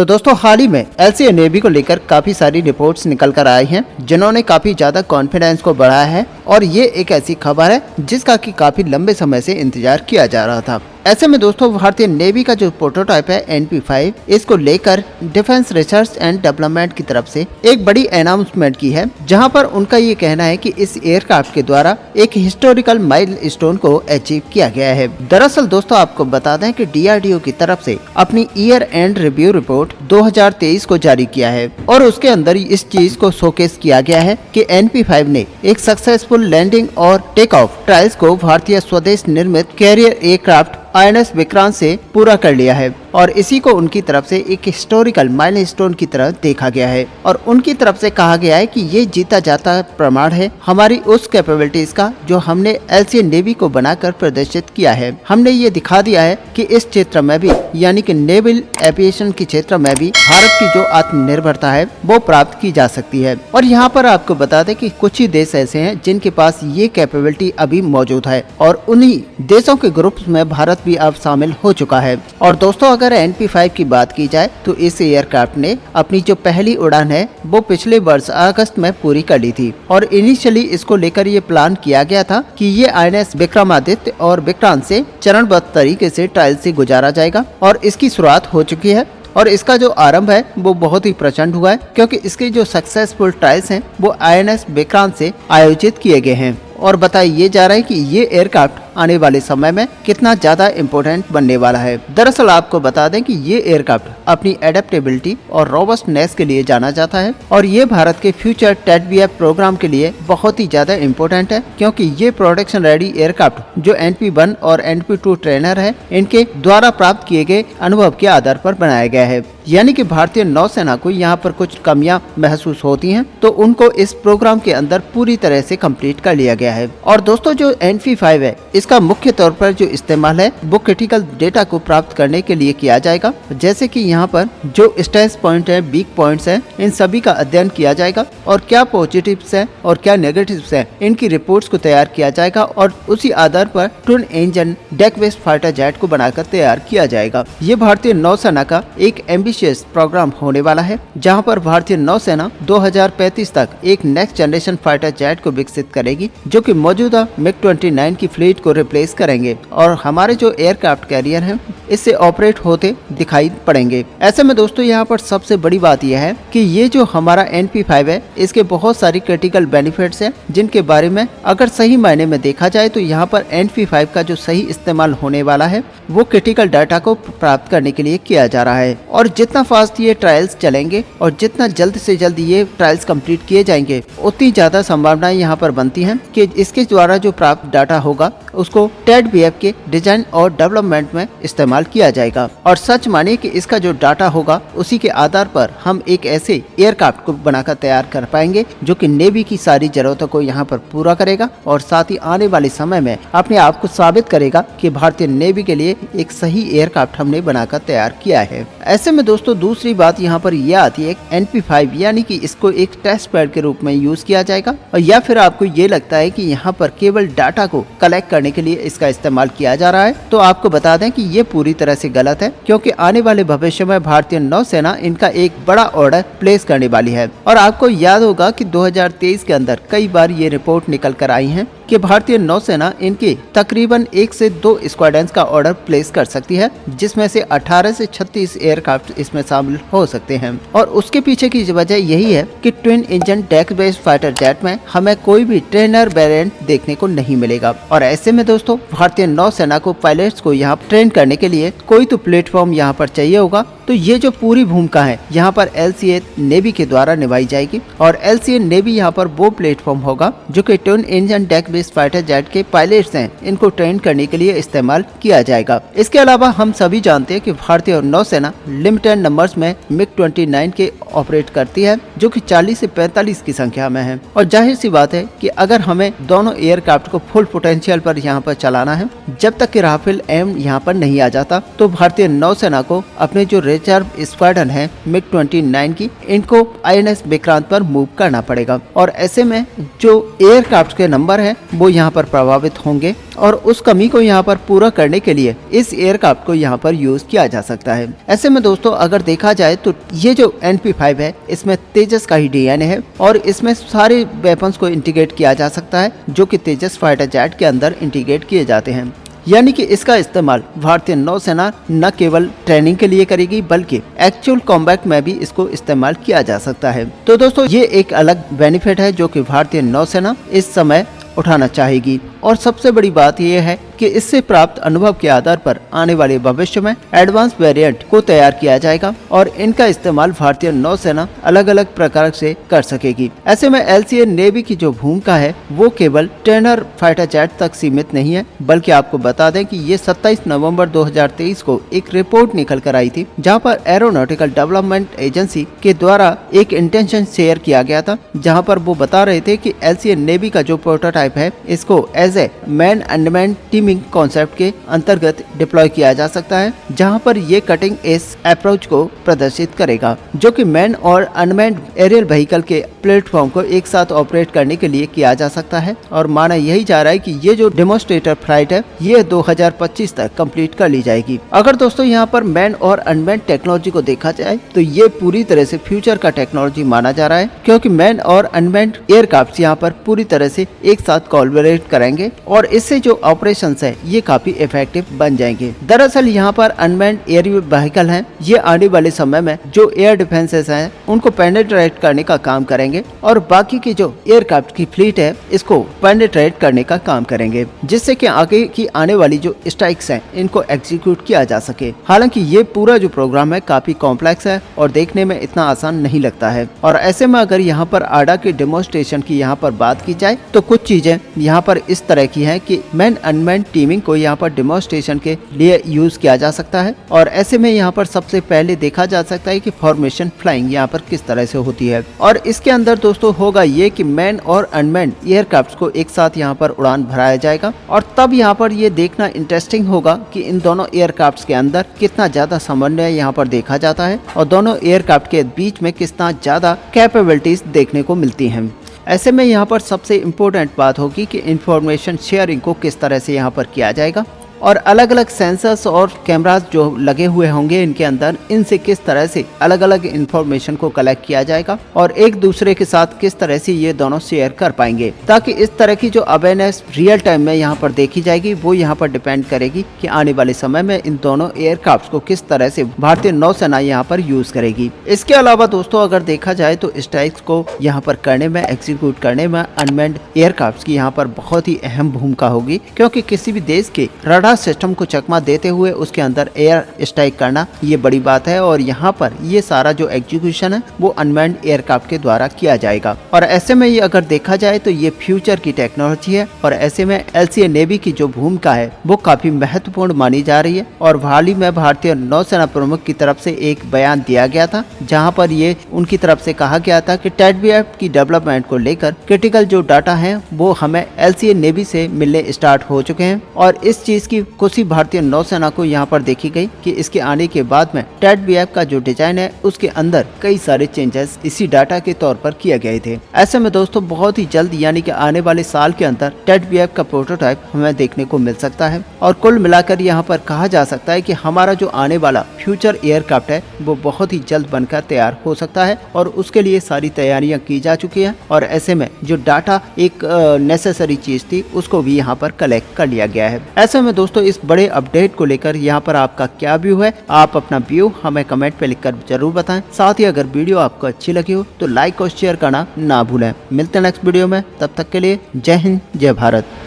तो दोस्तों हाल ही में एलसीए नेवी को लेकर काफी सारी रिपोर्ट्स निकल कर आई हैं, जिन्होंने काफी ज्यादा कॉन्फिडेंस को बढ़ाया है। और ये एक ऐसी खबर है जिसका कि काफी लंबे समय से इंतजार किया जा रहा था। ऐसे में दोस्तों भारतीय नेवी का जो प्रोटोटाइप है NP5, इसको लेकर डिफेंस रिसर्च एंड डेवलपमेंट की तरफ से एक बड़ी अनाउंसमेंट की है, जहां पर उनका ये कहना है कि इस एयरक्राफ्ट के द्वारा एक हिस्टोरिकल माइलस्टोन को अचीव किया गया है। दरअसल दोस्तों आपको बता दें कि DRDO की तरफ से अपनी ईयर एंड रिव्यू रिपोर्ट 2023 को जारी किया है और उसके अंदर इस चीज को शोकेस किया गया है कि NP5 ने एक सक्सेसफुल लैंडिंग और टेक ऑफ ट्रायल्स को भारतीय स्वदेश निर्मित कैरियर एयरक्राफ्ट INS विक्रांत से पूरा कर लिया है और इसी को उनकी तरफ से एक हिस्टोरिकल माइलस्टोन की तरह देखा गया है। और उनकी तरफ से कहा गया है कि ये जीता जाता प्रमाण है हमारी उस कैपेबिलिटीज का जो हमने एलसीए नेवी को बनाकर प्रदर्शित किया है। हमने ये दिखा दिया है कि इस क्षेत्र में भी, यानी कि नेवल एविएशन के क्षेत्र में भी भारत की जो आत्मनिर्भरता है वो प्राप्त की जा सकती है। और यहाँ पर आपको बता दें कि कुछ ही देश ऐसे हैं जिनके पास ये कैपेबिलिटी अभी मौजूद है और उन्हीं देशों के ग्रुप में भारत भी अब शामिल हो चुका है। और दोस्तों अगर NP5 की बात की जाए तो इस एयरक्राफ्ट ने अपनी जो पहली उड़ान है वो पिछले वर्ष अगस्त में पूरी कर ली थी और इनिशियली इसको लेकर ये प्लान किया गया था कि ये INS विक्रमादित्य और विक्रांत से चरणबद्ध तरीके से ट्रायल से गुजारा जाएगा और इसकी शुरुआत हो चुकी है। और इसका जो आरंभ है वो बहुत ही प्रचंड हुआ है क्योंकि इसके जो सक्सेसफुल ट्रायल्स हैं वो INS विक्रांत से आयोजित किए गए हैं। और बताया जा रहा है कि ये एयरक्राफ्ट आने वाले समय में कितना ज्यादा इम्पोर्टेंट बनने वाला है। दरअसल आपको बता दें कि ये एयरक्राफ्ट अपनी एडेप्टेबिलिटी और रोबस्टनेस के लिए जाना जाता है और ये भारत के फ्यूचर TEDBF प्रोग्राम के लिए बहुत ही ज्यादा इम्पोर्टेंट है क्योंकि ये प्रोडक्शन रेडी एयरक्राफ्ट जो NP1 और NP2 ट्रेनर है इनके द्वारा प्राप्त किए गए अनुभव के आधार पर बनाया गया है। यानी कि भारतीय नौसेना को यहाँ पर कुछ कमियां महसूस होती हैं तो उनको इस प्रोग्राम के अंदर पूरी तरह से कंप्लीट कर लिया गया है। और दोस्तों जो NP5 है इसका मुख्य तौर पर जो इस्तेमाल है वो क्रिटिकल डेटा को प्राप्त करने के लिए किया जाएगा, जैसे कि यहाँ पर जो स्ट्रेस पॉइंट है, वीक पॉइंट्स हैं, इन सभी का अध्ययन किया जाएगा और क्या पॉजिटिव्स हैं और क्या नेगेटिव्स हैं इनकी रिपोर्ट्स को तैयार किया जाएगा और उसी आधार पर twin engine deck based fighter jet को बनाकर तैयार किया जाएगा। ये भारतीय नौसेना का एक एम्बिशियस प्रोग्राम होने वाला है जहाँ पर भारतीय नौसेना 2035 तक एक नेक्स्ट जनरेशन फाइटर जेट को विकसित करेगी जो कि मौजूदा MiG-29 की फ्लीट को रिप्लेस करेंगे और हमारे जो एयरक्राफ्ट कैरियर हैं इससे ऑपरेट होते दिखाई पड़ेंगे। ऐसे में दोस्तों यहाँ पर सबसे बड़ी बात यह है कि ये जो हमारा NP5 है इसके बहुत सारी क्रिटिकल बेनिफिट्स हैं जिनके बारे में अगर सही मायने में देखा जाए तो यहाँ पर NP5 का जो सही इस्तेमाल होने वाला है वो क्रिटिकल डाटा को प्राप्त करने के लिए किया जा रहा है। और जितना फास्ट ये ट्रायल्स चलेंगे और जितना जल्द से जल्द ये ट्रायल्स कंप्लीट किए जाएंगे उतनी ज्यादा संभावनाएं यहाँ पर बनती हैं कि इसके द्वारा जो प्राप्त डाटा होगा उसको TEDBF के डिजाइन और डेवलपमेंट में इस्तेमाल किया जाएगा। और सच मानिए कि इसका जो डाटा होगा उसी के आधार पर हम एक ऐसे एयरक्राफ्ट को बनाकर तैयार कर पाएंगे जो कि नेवी की सारी जरूरतों को यहाँ पर पूरा करेगा और साथ ही आने वाले समय में अपने आप को साबित करेगा कि भारतीय नेवी के लिए एक सही एयरक्राफ्ट हमने बनाकर तैयार किया है। ऐसे में दोस्तों दूसरी बात यहाँ पर यह आती है NP5 यानी कि इसको एक टेस्ट पैड के रूप में यूज किया जाएगा और या फिर आपको ये लगता है कि यहाँ पर केवल डाटा को कलेक्ट करने के लिए इसका इस्तेमाल किया जा रहा है तो आपको बता दें कि ये पूरी तरह से गलत है क्योंकि आने वाले भविष्य में भारतीय नौसेना इनका एक बड़ा ऑर्डर प्लेस करने वाली है। और आपको याद होगा कि 2023 के अंदर कई बार ये रिपोर्ट निकल कर आई है कि भारतीय नौसेना इनके तकरीबन 1 से 2 स्क्वाड्रंस का ऑर्डर प्लेस कर सकती है जिसमें से 18 से 36 एयरक्राफ्ट इसमें शामिल हो सकते हैं। और उसके पीछे की वजह यही है कि twin engine deck based fighter jet में हमें कोई भी ट्रेनर वेरिएंट देखने को नहीं मिलेगा। और ऐसे में दोस्तों भारतीय नौसेना को पायलट्स को यहाँ ट्रेन करने के लिए कोई तो प्लेटफॉर्म यहाँ पर चाहिए होगा। तो ये जो पूरी भूमिका है यहाँ पर एलसीए नेवी के द्वारा निभाई जाएगी और एलसीए नेवी यहाँ पर वो प्लेटफॉर्म होगा जो कि twin engine deck based fighter jet के पायलट्स हैं इनको ट्रेन करने के लिए इस्तेमाल किया जाएगा। इसके अलावा हम सभी जानते हैं कि भारतीय नौसेना लिमिटेड नंबर्स में MiG-29 के ऑपरेट करती है जो कि 40 से 45 की संख्या में है। और जाहिर सी बात है कि अगर हमें दोनों एयरक्राफ्ट को फुल पोटेंशियल पर यहाँ पर चलाना है, जब तक कि राफेल एम यहाँ पर नहीं आ जाता तो भारतीय नौसेना को अपने जो रिजर्व स्क्वाड्रन है MiG-29 की, इनको INS विक्रांत पर मूव करना पड़ेगा और ऐसे में जो एयरक्राफ्ट के नंबर है वो यहाँ पर प्रभावित होंगे और उस कमी को यहाँ पर पूरा करने के लिए इस एयरक्राफ्ट को यहाँ पर यूज किया जा सकता है। ऐसे में दोस्तों अगर देखा जाए तो ये जो NP5 है इसमें तेजस का ही DNA है और इसमें सारे वेपन्स को इंटीग्रेट किया जा सकता है जो कि तेजस फाइटर जेट के अंदर इंटीग्रेट किए जाते हैं। यानी कि इसका इस्तेमाल भारतीय नौसेना न केवल ट्रेनिंग के लिए करेगी बल्कि एक्चुअल कॉम्बैट में भी इसको इस्तेमाल किया जा सकता है। तो दोस्तों ये एक अलग बेनिफिट है जो कि भारतीय नौसेना इस समय उठाना चाहेगी और सबसे बड़ी बात यह है कि इससे प्राप्त अनुभव के आधार पर आने वाले भविष्य में एडवांस वेरिएंट को तैयार किया जाएगा और इनका इस्तेमाल भारतीय नौसेना अलग अलग प्रकार से कर सकेगी। ऐसे में LCA नेवी की जो भूमिका है वो केवल ट्रेनर फाइटर जेट तक सीमित नहीं है, बल्कि आपको बता दें कि ये 27 नवंबर 2023 को एक रिपोर्ट निकल कर आई थी जहाँ पर एरोनॉटिकल डेवलपमेंट एजेंसी के द्वारा एक इंटेंशन शेयर किया गया था, जहाँ पर वो बता रहे थे कि LCA नेवी का जो प्रोटोटाइप है इसको as a man unmanned teaming concept के अंतर्गत डिप्लॉय किया जा सकता है, जहां पर ये कटिंग एज अप्रोच को प्रदर्शित करेगा जो कि मैन और अनमैन्ड एरियल व्हीकल के प्लेटफॉर्म को एक साथ ऑपरेट करने के लिए किया जा सकता है। और माना यही जा रहा है कि ये जो डेमोन्स्ट्रेटर फ्लाइट है ये 2025 तक कंप्लीट कर ली जाएगी। अगर दोस्तों यहाँ पर मैन और अनमैन्ड टेक्नोलॉजी को देखा जाए तो ये पूरी तरह से फ्यूचर का टेक्नोलॉजी माना जा रहा है, क्योंकि मैन और अनमैन्ड एयरक्राफ्ट यहाँ पर पूरी तरह से एक साथ कोलैबोरेट करेंगे और इससे जो ऑपरेशन है ये काफी इफेक्टिव बन जाएंगे। दरअसल यहाँ पर अनमैन्ड एयर व्हीकल हैं, ये आने वाले समय में जो एयर डिफेंसेस हैं उनको पेनिट्रेट करने का काम करेंगे और बाकी की जो एयरक्राफ्ट की फ्लीट है इसको पेनिट्रेट करने का काम करेंगे, जिससे कि आगे की आने वाली जो स्ट्राइक्स हैं इनको एग्जीक्यूट किया जा सके। हालांकि ये पूरा जो प्रोग्राम है काफी कॉम्प्लेक्स है और देखने में इतना आसान नहीं लगता है और ऐसे में अगर यहाँ पर आडा के डेमोन्स्ट्रेशन की यहाँ पर बात की जाए तो कुछ चीजें यहाँ पर इस तरह की है कि मैन अनमैन्ड टीमिंग को यहाँ पर डेमोन्स्ट्रेशन के लिए यूज किया जा सकता है और ऐसे में यहाँ पर सबसे पहले देखा जा सकता है कि फॉर्मेशन फ्लाइंग यहाँ पर किस तरह से होती है और इसके अंदर दोस्तों होगा ये कि मैन और अनमैन्ड एयरक्राफ्ट को एक साथ यहाँ पर उड़ान भराया जाएगा और तब यहाँ पर ये देखना इंटरेस्टिंग होगा कि इन दोनों एयरक्राफ्ट के अंदर कितना ज्यादा समन्वय यहाँ पर देखा जाता है और दोनों एयरक्राफ्ट के बीच में कितना ज्यादा कैपेबिलिटीज देखने को मिलती हैं। ऐसे में यहाँ पर सबसे इम्पोर्टेंट बात होगी कि इंफॉर्मेशन शेयरिंग को किस तरह से यहाँ पर किया जाएगा और अलग अलग सेंसर्स और कैमरास जो लगे हुए होंगे इनके अंदर, इनसे किस तरह से अलग अलग इंफॉर्मेशन को कलेक्ट किया जाएगा और एक दूसरे के साथ किस तरह से ये दोनों शेयर कर पाएंगे, ताकि इस तरह की जो अवेयरनेस रियल टाइम में यहाँ पर देखी जाएगी वो यहाँ पर डिपेंड करेगी कि आने वाले समय में इन दोनों एयरक्राफ्ट को किस तरह से भारतीय नौसेना यहाँ पर यूज करेगी। इसके अलावा दोस्तों अगर देखा जाए तो स्ट्राइक्स को यहाँ पर करने में, एग्जीक्यूट करने में अनमैन्ड एयरक्राफ्ट की यहाँ पर बहुत ही अहम भूमिका होगी, क्योंकि किसी भी देश के रडार सिस्टम को चकमा देते हुए उसके अंदर एयर स्ट्राइक करना ये बड़ी बात है और यहाँ पर ये सारा जो एग्जीक्यूशन है वो अनमैन्ड एयरक्राफ्ट के द्वारा किया जाएगा और ऐसे में ये अगर देखा जाए तो ये फ्यूचर की टेक्नोलॉजी है और ऐसे में LCA नेवी की जो भूमिका है वो काफी महत्वपूर्ण मानी जा रही है। और हाल ही में भारतीय नौसेना प्रमुख की तरफ से एक बयान दिया गया था जहाँ पर ये उनकी तरफ से कहा गया था कि TEDBF की डेवलपमेंट को लेकर क्रिटिकल जो डाटा है वो हमें LCA नेवी से मिलने स्टार्ट हो चुके हैं और इस चीज की खुशी भारतीय नौसेना को यहाँ पर देखी गई कि इसके आने के बाद में TEDBF का जो डिजाइन है उसके अंदर कई सारे चेंजेस इसी डाटा के तौर पर किए गए थे। ऐसे में दोस्तों बहुत ही जल्द यानी कि आने वाले साल के अंदर TEDBF का प्रोटोटाइप हमें देखने को मिल सकता है और कुल मिलाकर यहाँ पर कहा जा सकता है कि हमारा जो आने वाला फ्यूचर एयरक्राफ्ट है वो बहुत ही जल्द बनकर तैयार हो सकता है और उसके लिए सारी तैयारियां की जा चुकी हैं और ऐसे में जो डाटा एक नेसेसरी चीज थी उसको भी यहाँ पर कलेक्ट कर लिया गया है। ऐसे में दोस्तों इस बड़े अपडेट को लेकर यहाँ पर आपका क्या व्यू है, आप अपना व्यू हमें कमेंट पे लिखकर जरूर बताएं। साथ ही अगर वीडियो आपको अच्छी लगी हो तो लाइक और शेयर करना ना भूलें। मिलते हैं नेक्स्ट वीडियो में, तब तक के लिए जय हिंद जय भारत।